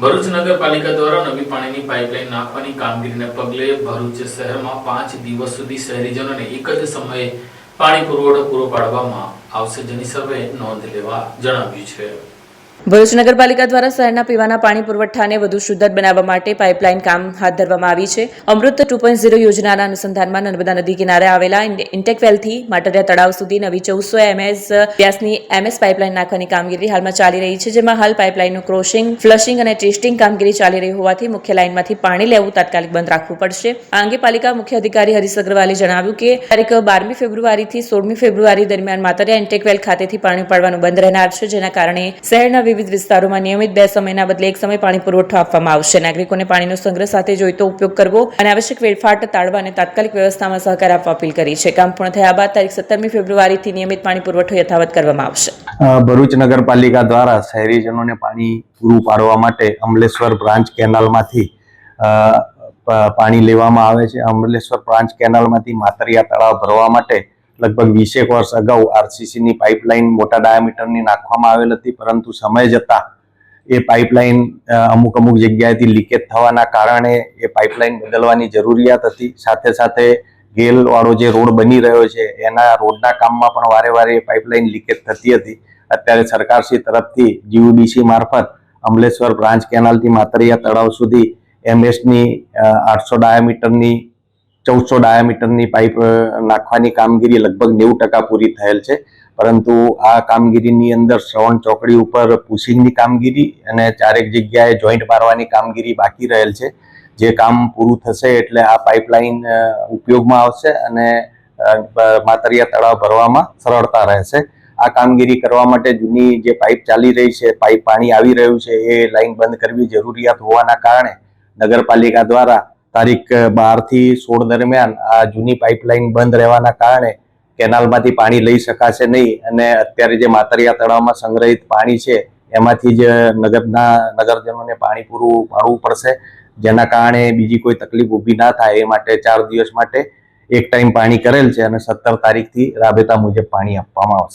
ભરૂચ નગરપાલિકા દ્વારા નવી પાણીની પાઇપલાઇન નાખવાની કામગીરીને પગલે ભરૂચ શહેરમાં 5 દિવસ સુધી શહેરીજનોને એક જ સમયે પાણી પુરવઠો પૂરો પાડવામાં આવશે, જેની સર્વે નોંધ લેવા જણાવ્યું છે। ભરૂચ નગરપાલિકા દ્વારા શહેરના પીવાના પાણી પુરવઠાને વધુ શુદ્ધ બનાવવા માટે પાઇપલાઇન કામ હાથ ધરવામાં આવી છે। અમૃત 2.0 યોજનાના અનુસંધાનમાં નર્મદા નદી કિનારે આવેલા ઇન્ટેકવેલથી માટરિયા તળાવ સુધી નવી 1400 ms વ્યાસની MS પાઇપલાઇન નાખવાની કામગીરી હાલમાં ચાલી રહી છે, જેમાં હાલ પાઇપલાઇનનું ક્રોસિંગ, ફ્લશિંગ અને ટેસ્ટિંગ કામગીરી ચાલી રહી હોવાથી મુખ્ય લાઇનમાંથી પાણી લેવું તાત્કાલિક બંધ રાખવું પડશે। આ અંગે પાલિકા મુખ્ય અધિકારી હરીશ અગ્રવાલે જણાવ્યું કે તારીખ 12મી ફેબ્રુઆરીથી 16મી ફેબ્રુઆરી દરમિયાન માટરિયા ઇન્ટેકવેલ ખાતેથી પાણી પાડવાનું બંધ રહેનાર છે, જેના કારણે શહેરના વિવિધ વિસ્તારોમાં નિયમિત 2 સમયના બદલે એક સમય પાણી પુરવઠો આપવામાં આવશે। નાગરિકોને પાણીનો સંગ્રહ સાથે જોઈતો ઉપયોગ કરવો અને આવશ્યક વેડફાટ ટાળવા અને તાત્કાલિક વ્યવસ્થામાં સહકાર આપવા અપીલ કરી છે। કામ પૂર્ણ થયા બાદ તારીખ 17મી ફેબ્રુઆરીથી નિયમિત પાણી પુરવઠો યથાવત કરવામાં આવશે। ભરૂચ નગરપાલિકા દ્વારા શહેરીજનોને પાણી પૂરું પાડવા માટે અમલેશ્વર બ્રાન્ચ કેનાલમાંથી પાણી લેવામાં આવે છે। અમલેશ્વર બ્રાન્ચ કેનાલમાંથી માતરિયા તળાવ ભરવા માટે લગભગ 20 વર્ષ અગાઉ આરસીસીની પાઇપલાઇન મોટા ડાયામીટરની નાખવામાં આવેલ હતી, પરંતુ સમય જતાં એ પાઇપલાઇન અમુક જગ્યાએથી લીકેજ થવાના કારણે એ પાઇપલાઇન બદલવાની જરૂરિયાત હતી। સાથે સાથે ગેલવાળો જે રોડ બની રહ્યો છે એના રોડના કામમાં પણ વારે વારે એ પાઇપલાઇન લીકેજ થતી હતી। અત્યારે સરકારશ્રી તરફથી જીયુડીસી મારફત અમલેશ્વર બ્રાન્ચ કેનાલથી માતરિયા તળાવ સુધી એમએસની 800 ડાયામીટરની 1400 ડાયામીટરની પાઇપ નાખવાની કામગીરી લગભગ 90% પૂરી થયેલ છે, પરંતુ આ કામગીરીની અંદર શ્રવણ ચોકડી ઉપર પુશિંગની કામગીરી અને 4 જગ્યાએ જોઈન્ટ મારવાની કામગીરી બાકી રહેલ છે। જે કામ પૂરું થશે એટલે આ પાઇપલાઇન ઉપયોગમાં આવશે અને માતરિયા તળાવ ભરવામાં સરળતા રહેશે। આ કામગીરી કરવા માટે જૂની જે પાઇપ ચાલી રહી છે, પાણી આવી રહ્યું છે, એ લાઈન બંધ કરવી જરૂરિયાત હોવાના કારણે નગરપાલિકા દ્વારા તારીખ 12 થી 16 દરમિયાન આ જૂની પાઇપલાઇન બંધ રહેવાના કારણે કેનાલમાંથી પાણી લઈ શકાશે નહીં અને અત્યારે જે માતરિયા તળાવમાં સંગ્રહિત પાણી છે એમાંથી જ નગરજનોને પાણી પૂરું પાડવું પડશે, જેના કારણે બીજી કોઈ તકલીફ ઊભી ના થાય એ માટે 4 દિવસ માટે એક ટાઈમ પાણી કરેલ છે અને 17 તારીખથી રાબેતા મુજબ પાણી આપવામાં આવશે।